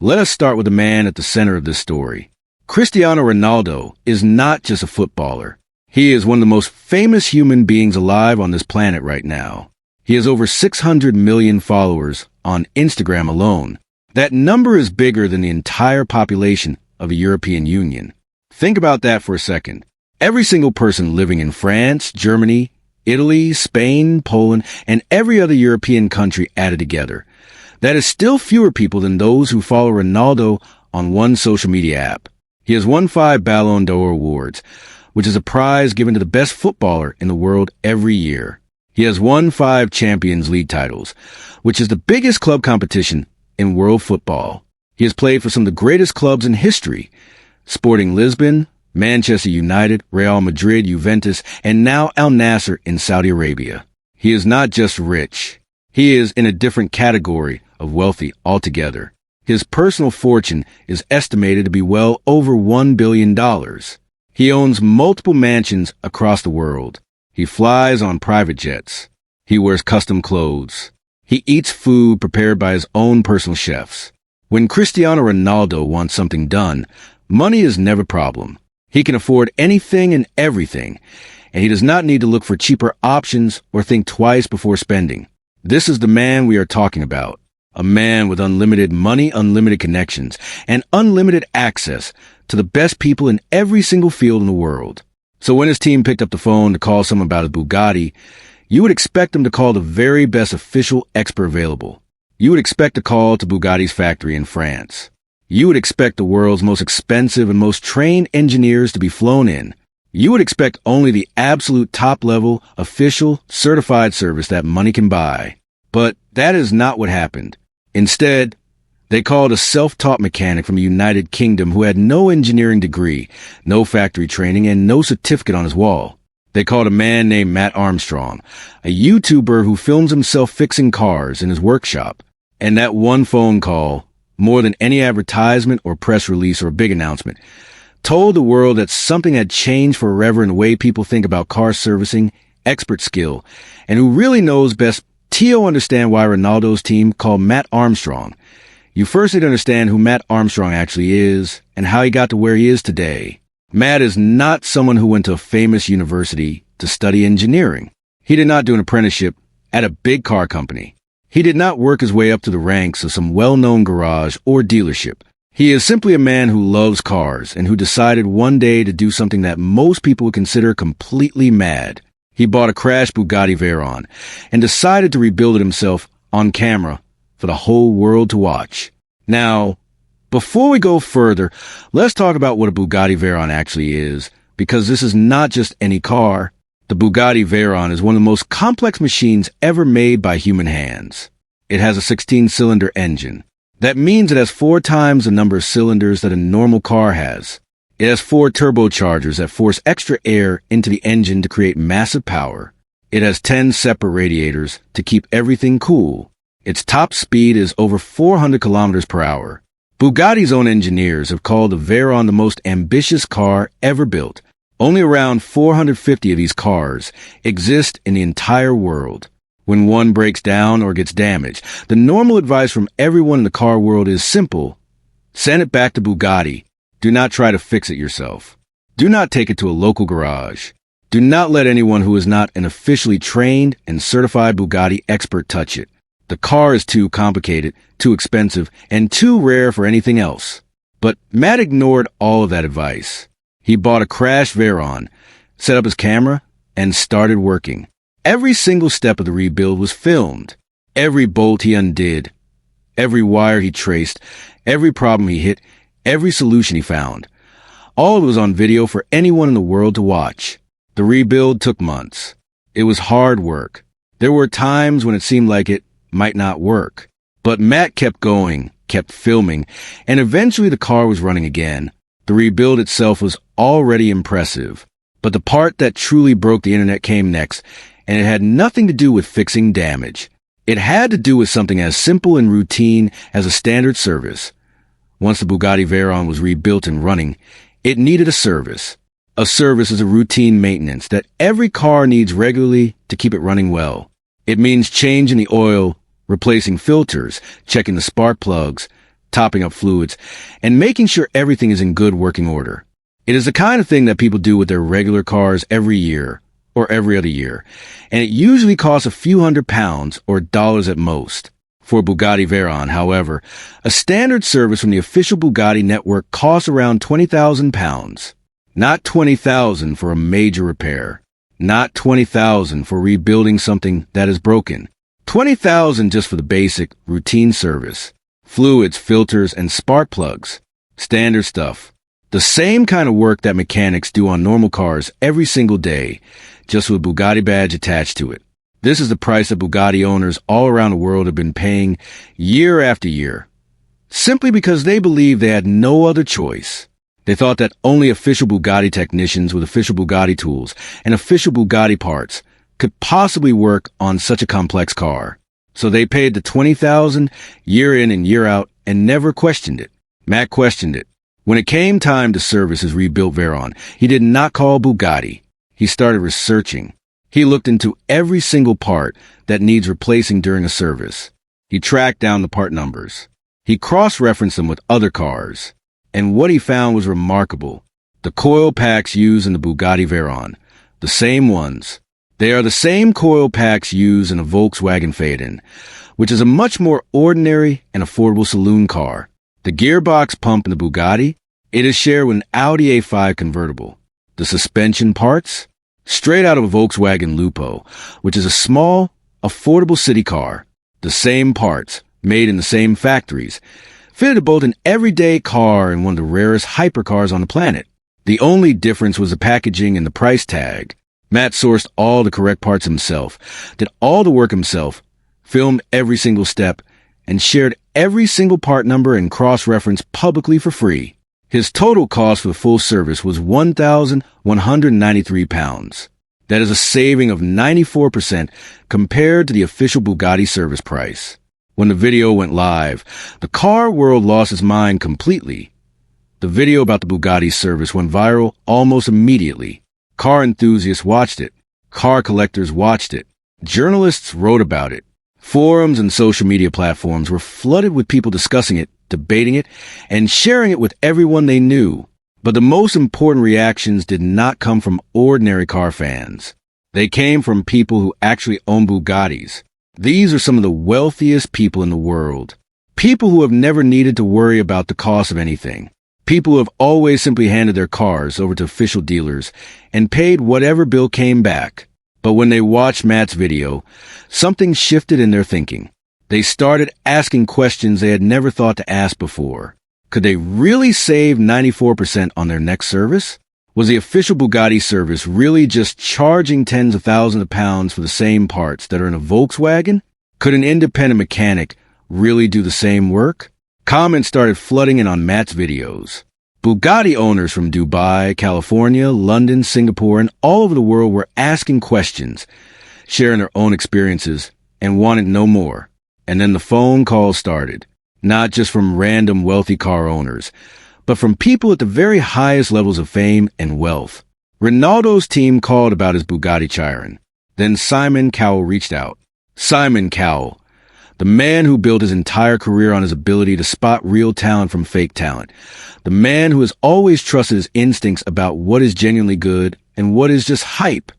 Let us start with the man at the center of this story. Cristiano Ronaldo is not just a footballer. He is one of the most famous human beings alive on this planet right now. He has over 600 million followers on Instagram alone. That number is bigger than the entire population of the European Union. Think about that for a second. Every single person living in France, Germany, Italy, Spain, Poland, and every other European country added together. That is still fewer people than those who follow Ronaldo on one social media app. He has won 5 Ballon d'Or awards, which is a prize given to the best footballer in the world every year. He has won 5 Champions League titles, which is the biggest club competition in world football. He has played for some of the greatest clubs in history: Sporting Lisbon, Manchester United, Real Madrid, Juventus, and now Al Nassr in Saudi Arabia. He is not just rich. He is in a different category of wealthy altogether. His personal fortune is estimated to be well over $1 billion. He owns multiple mansions across the world. He flies on private jets. He wears custom clothes. He eats food prepared by his own personal chefs. When Cristiano Ronaldo wants something done, money is never a problem. He can afford anything and everything, and he does not need to look for cheaper options or think twice before spending. This is the man we are talking about. A man with unlimited money, unlimited connections, and unlimited access to the best people in every single field in the world. So when his team picked up the phone to call someone about his Bugatti, you would expect them to call the very best official expert available. You would expect a call to Bugatti's factory in France. You would expect the world's most expensive and most trained engineers to be flown in. You would expect only the absolute top-level, official, certified service that money can buy. But that is not what happened. Instead, they called a self-taught mechanic from the United Kingdom who had no engineering degree, no factory training, and no certificate on his wall. They called a man named Matt Armstrong, a YouTuber who films himself fixing cars in his workshop. And that one phone call, more than any advertisement or press release or big announcement, told the world that something had changed forever in the way people think about car servicing, expert skill, and who really knows best. Tio understand why Ronaldo's team called Matt Armstrong. You first need to understand who Matt Armstrong actually is and how he got to where he is today. Matt is not someone who went to a famous university to study engineering. He did not do an apprenticeship at a big car company. He did not work his way up to the ranks of some well-known garage or dealership. He is simply a man who loves cars and who decided one day to do something that most people would consider completely mad. He bought a crashed Bugatti Veyron and decided to rebuild it himself on camera for the whole world to watch. Now, before we go further, let's talk about what a Bugatti Veyron actually is, because this is not just any car. The Bugatti Veyron is one of the most complex machines ever made by human hands. It has a 16-cylinder engine. That means it has 4 times the number of cylinders that a normal car has. It has 4 turbochargers that force extra air into the engine to create massive power. It has 10 separate radiators to keep everything cool. Its top speed is over 400 kilometers per hour. Bugatti's own engineers have called the Veyron the most ambitious car ever built. Only around 450 of these cars exist in the entire world. When one breaks down or gets damaged, the normal advice from everyone in the car world is simple: send it back to Bugatti. Do not try to fix it yourself. Do not take it to a local garage. Do not let anyone who is not an officially trained and certified Bugatti expert touch it. The car is too complicated, too expensive, and too rare for anything else. But Matt ignored all of that advice. He bought a crashed Veyron, set up his camera, and started working. Every single step of the rebuild was filmed. Every bolt he undid, every wire he traced, every problem he hit, every solution he found. All of it was on video for anyone in the world to watch. The rebuild took months. It was hard work. There were times when it seemed like it might not work. But Matt kept going, kept filming, and eventually the car was running again. The rebuild itself was already impressive. But the part that truly broke the internet came next, and it had nothing to do with fixing damage. It had to do with something as simple and routine as a standard service. Once the Bugatti Veyron was rebuilt and running, it needed a service. A service is a routine maintenance that every car needs regularly to keep it running well. It means changing the oil, replacing filters, checking the spark plugs, topping up fluids, and making sure everything is in good working order. It is the kind of thing that people do with their regular cars every year or every other year, and it usually costs a few £100 or dollars at most. For Bugatti Veyron, however, a standard service from the official Bugatti network costs around £20,000. Not $20,000 for a major repair. Not $20,000 for rebuilding something that is broken. $20,000 just for the basic, routine service. Fluids, filters, and spark plugs. Standard stuff. The same kind of work that mechanics do on normal cars every single day, just with a Bugatti badge attached to it. This is the price that Bugatti owners all around the world have been paying year after year, simply because they believed they had no other choice. They thought that only official Bugatti technicians with official Bugatti tools and official Bugatti parts could possibly work on such a complex car. So they paid the $20,000 year in and year out and never questioned it. Matt questioned it. When it came time to service his rebuilt Veyron, he did not call Bugatti. He started researching. He looked into every single part that needs replacing during a service. He tracked down the part numbers. He cross-referenced them with other cars. And what he found was remarkable. The coil packs used in the Bugatti Veyron, the same ones. They are the same coil packs used in a Volkswagen Phaeton, which is a much more ordinary and affordable saloon car. The gearbox pump in the Bugatti, it is shared with an Audi A5 convertible. The suspension parts, straight out of a Volkswagen Lupo, which is a small, affordable city car. The same parts, made in the same factories, fitted to both an everyday car and one of the rarest hypercars on the planet. The only difference was the packaging and the price tag. Matt sourced all the correct parts himself, did all the work himself, filmed every single step, and shared every single part number and cross-reference publicly for free. His total cost for the full service was £1,193. That is a saving of 94% compared to the official Bugatti service price. When the video went live, the car world lost its mind completely. The video about the Bugatti service went viral almost immediately. Car enthusiasts watched it. Car collectors watched it. Journalists wrote about it. Forums and social media platforms were flooded with people discussing it, debating it, and sharing it with everyone they knew. But the most important reactions did not come from ordinary car fans. They came from people who actually own Bugattis. These are some of the wealthiest people in the world. People who have never needed to worry about the cost of anything. People who have always simply handed their cars over to official dealers and paid whatever bill came back. But when they watched Matt's video, something shifted in their thinking. They started asking questions they had never thought to ask before. Could they really save 94% on their next service? Was the official Bugatti service really just charging tens of thousands of pounds for the same parts that are in a Volkswagen? Could an independent mechanic really do the same work? Comments started flooding in on Matt's videos. Bugatti owners from Dubai, California, London, Singapore, and all over the world were asking questions, sharing their own experiences, and wanted to know more. And then the phone calls started, not just from random wealthy car owners, but from people at the very highest levels of fame and wealth. Ronaldo's team called about his Bugatti Chiron. Then Simon Cowell reached out. Simon Cowell, the man who built his entire career on his ability to spot real talent from fake talent. The man who has always trusted his instincts about what is genuinely good and what is just hype.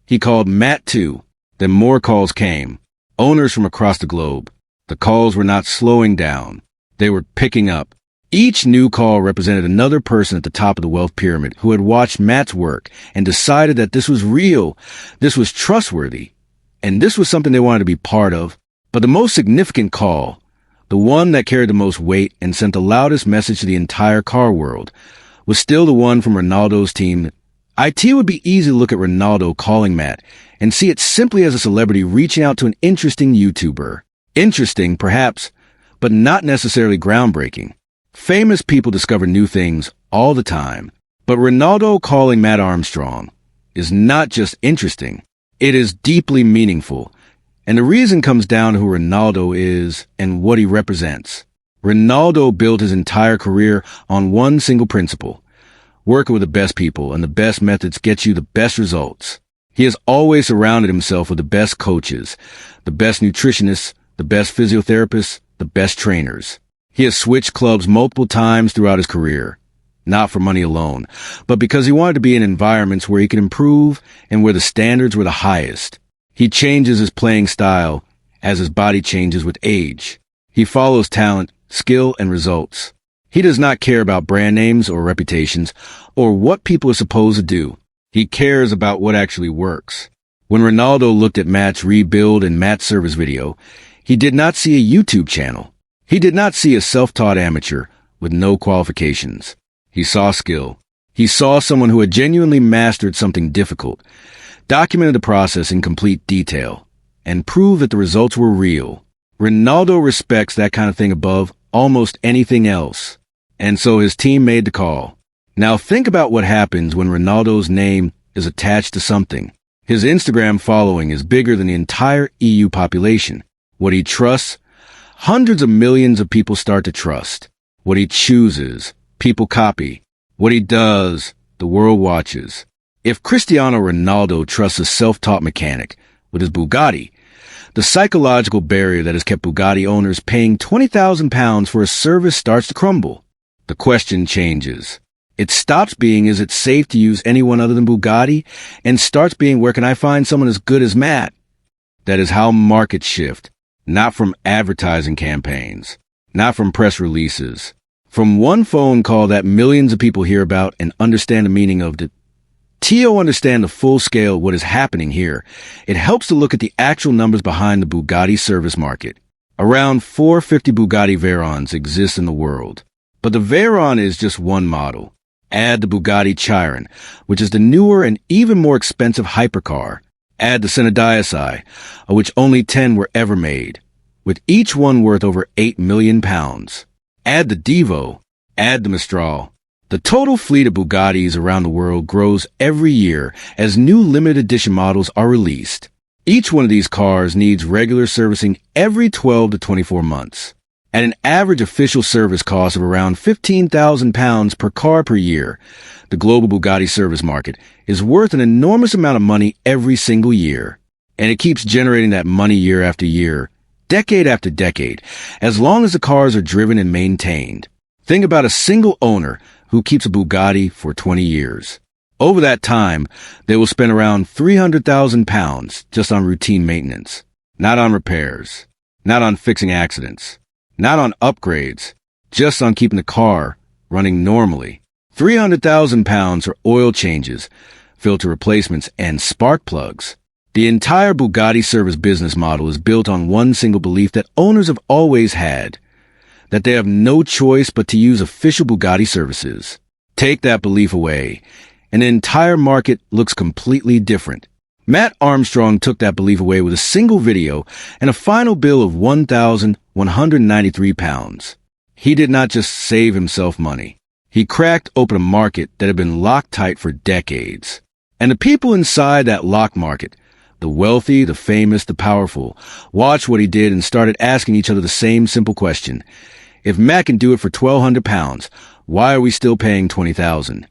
He called Matt too. Then more calls came. Owners from across the globe. The calls were not slowing down. They were picking up. Each new call represented another person at the top of the wealth pyramid who had watched Matt's work and decided that this was real, this was trustworthy, and this was something they wanted to be part of. But the most significant call, the one that carried the most weight and sent the loudest message to the entire car world, was still the one from Ronaldo's team. It would be easy to look at Ronaldo calling Matt and see it simply as a celebrity reaching out to an interesting YouTuber. Interesting, perhaps, but not necessarily groundbreaking. Famous people discover new things all the time, but Ronaldo calling Matt Armstrong is not just interesting, it is deeply meaningful, and the reason comes down to who Ronaldo is and what he represents. Ronaldo built his entire career on one single principle: working with the best people and the best methods get you the best results. He has always surrounded himself with the best coaches, the best nutritionists, the best physiotherapists, the best trainers. He has switched clubs multiple times throughout his career, not for money alone, but because he wanted to be in environments where he could improve and where the standards were the highest. He changes his playing style as his body changes with age. He follows talent, skill, and results. He does not care about brand names or reputations or what people are supposed to do. He cares about what actually works. When Ronaldo looked at Matt's rebuild and Matt's service video, he did not see a YouTube channel. He did not see a self-taught amateur with no qualifications. He saw skill. He saw someone who had genuinely mastered something difficult, documented the process in complete detail, and proved that the results were real. Ronaldo respects that kind of thing above almost anything else. And so his team made the call. Now think about what happens when Ronaldo's name is attached to something. His Instagram following is bigger than the entire EU population. What he trusts, hundreds of millions of people start to trust. What he chooses, people copy. What he does, the world watches. If Cristiano Ronaldo trusts a self-taught mechanic with his Bugatti, the psychological barrier that has kept Bugatti owners paying £20,000 for a service starts to crumble. The question changes. It stops being, is it safe to use anyone other than Bugatti? And starts being, where can I find someone as good as Matt? That is how markets shift. Not from advertising campaigns. Not from press releases. From one phone call that millions of people hear about and understand the meaning of it. To understand the full scale of what is happening here, it helps to look at the actual numbers behind the Bugatti service market. Around 450 Bugatti Veyrons exist in the world. But the Veyron is just one model. Add the Bugatti Chiron, which is the newer and even more expensive hypercar. Add the Senadiosai, of which only 10 were ever made, with each one worth over £8 million. Add the Divo. Add the Mistral. The total fleet of Bugattis around the world grows every year as new limited edition models are released. Each one of these cars needs regular servicing every 12 to 24 months. At an average official service cost of around £15,000 per car per year, the global Bugatti service market is worth an enormous amount of money every single year. And it keeps generating that money year after year, decade after decade, as long as the cars are driven and maintained. Think about a single owner who keeps a Bugatti for 20 years. Over that time, they will spend around £300,000 just on routine maintenance, not on repairs, not on fixing accidents. Not on upgrades, just on keeping the car running normally. £300,000 for oil changes, filter replacements, and spark plugs. The entire Bugatti service business model is built on one single belief that owners have always had, that they have no choice but to use official Bugatti services. Take that belief away, and the entire market looks completely different. Matt Armstrong took that belief away with a single video and a final bill of £1,193. He did not just save himself money. He cracked open a market that had been locked tight for decades. And the people inside that locked market, the wealthy, the famous, the powerful, watched what he did and started asking each other the same simple question. If Matt can do it for £1,200, why are we still paying $20,000?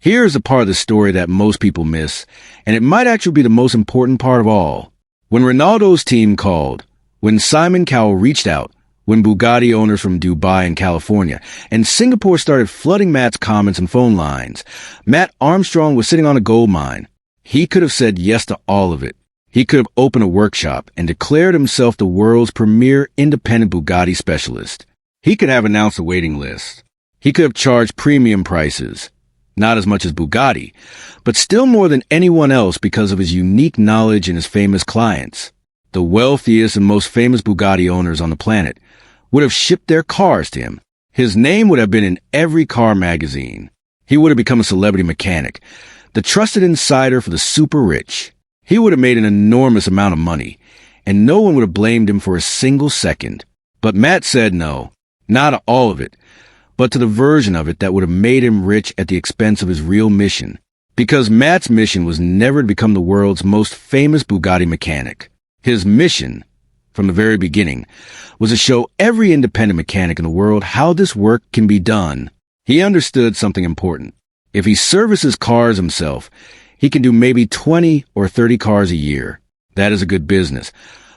Here is a part of the story that most people miss, and it might actually be the most important part of all. When Ronaldo's team called, when Simon Cowell reached out, when Bugatti owners from Dubai and California and Singapore started flooding Matt's comments and phone lines, Matt Armstrong was sitting on a gold mine. He could have said yes to all of it. He could have opened a workshop and declared himself the world's premier independent Bugatti specialist. He could have announced a waiting list. He could have charged premium prices. Not as much as Bugatti, but still more than anyone else because of his unique knowledge and his famous clients. The wealthiest and most famous Bugatti owners on the planet would have shipped their cars to him. His name would have been in every car magazine. He would have become a celebrity mechanic, the trusted insider for the super rich. He would have made an enormous amount of money, and no one would have blamed him for a single second. But Matt said no, not all of it, but to the version of it that would have made him rich at the expense of his real mission. Because Matt's mission was never to become the world's most famous Bugatti mechanic. His mission, from the very beginning, was to show every independent mechanic in the world how this work can be done. He understood something important. If he services cars himself, he can do maybe 20 or 30 cars a year. That is a good business.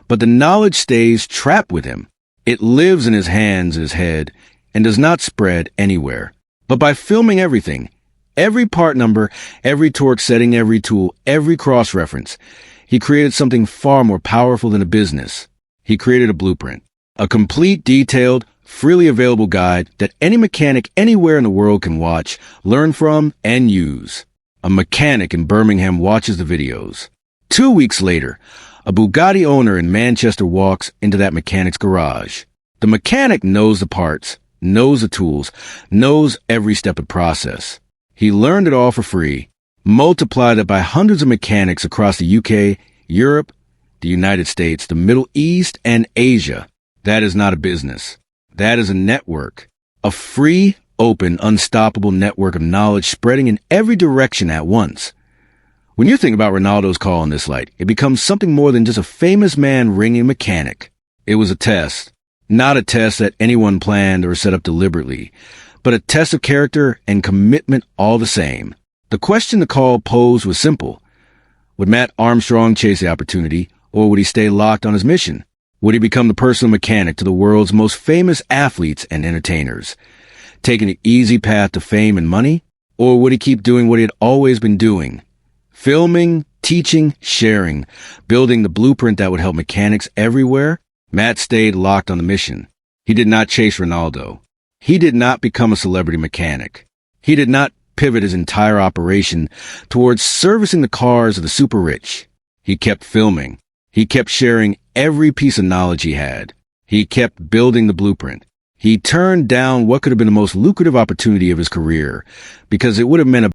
But the knowledge stays trapped with him. It lives in his hands, his head, and does not spread anywhere. But by filming everything, every part number, every torque setting, every tool, every cross-reference, he created something far more powerful than a business. He created a blueprint, a complete, detailed, freely available guide that any mechanic anywhere in the world can watch, learn from, and use. A mechanic in Birmingham watches the videos. 2 weeks later, a Bugatti owner in Manchester walks into that mechanic's garage. The mechanic knows the parts, knows the tools, knows every step of the process. He learned it all for free, multiplied it by hundreds of mechanics across the UK, Europe, the United States, the Middle East, and Asia. That is not a business. That is a network. A free, open, unstoppable network of knowledge spreading in every direction at once. When you think about Ronaldo's call in this light, it becomes something more than just a famous man ringing a mechanic. It was a test. Not a test that anyone planned or set up deliberately, but a test of character and commitment all the same. The question the call posed was simple. Would Matt Armstrong chase the opportunity, or would he stay locked on his mission? Would he become the personal mechanic to the world's most famous athletes and entertainers, taking the easy path to fame and money? Or would he keep doing what he had always been doing? Filming, teaching, sharing, building the blueprint that would help mechanics everywhere? Matt stayed locked on the mission. He did not chase Ronaldo. He did not become a celebrity mechanic. He did not pivot his entire operation towards servicing the cars of the super rich. He kept filming. He kept sharing every piece of knowledge he had. He kept building the blueprint. He turned down what could have been the most lucrative opportunity of his career because it would have meant a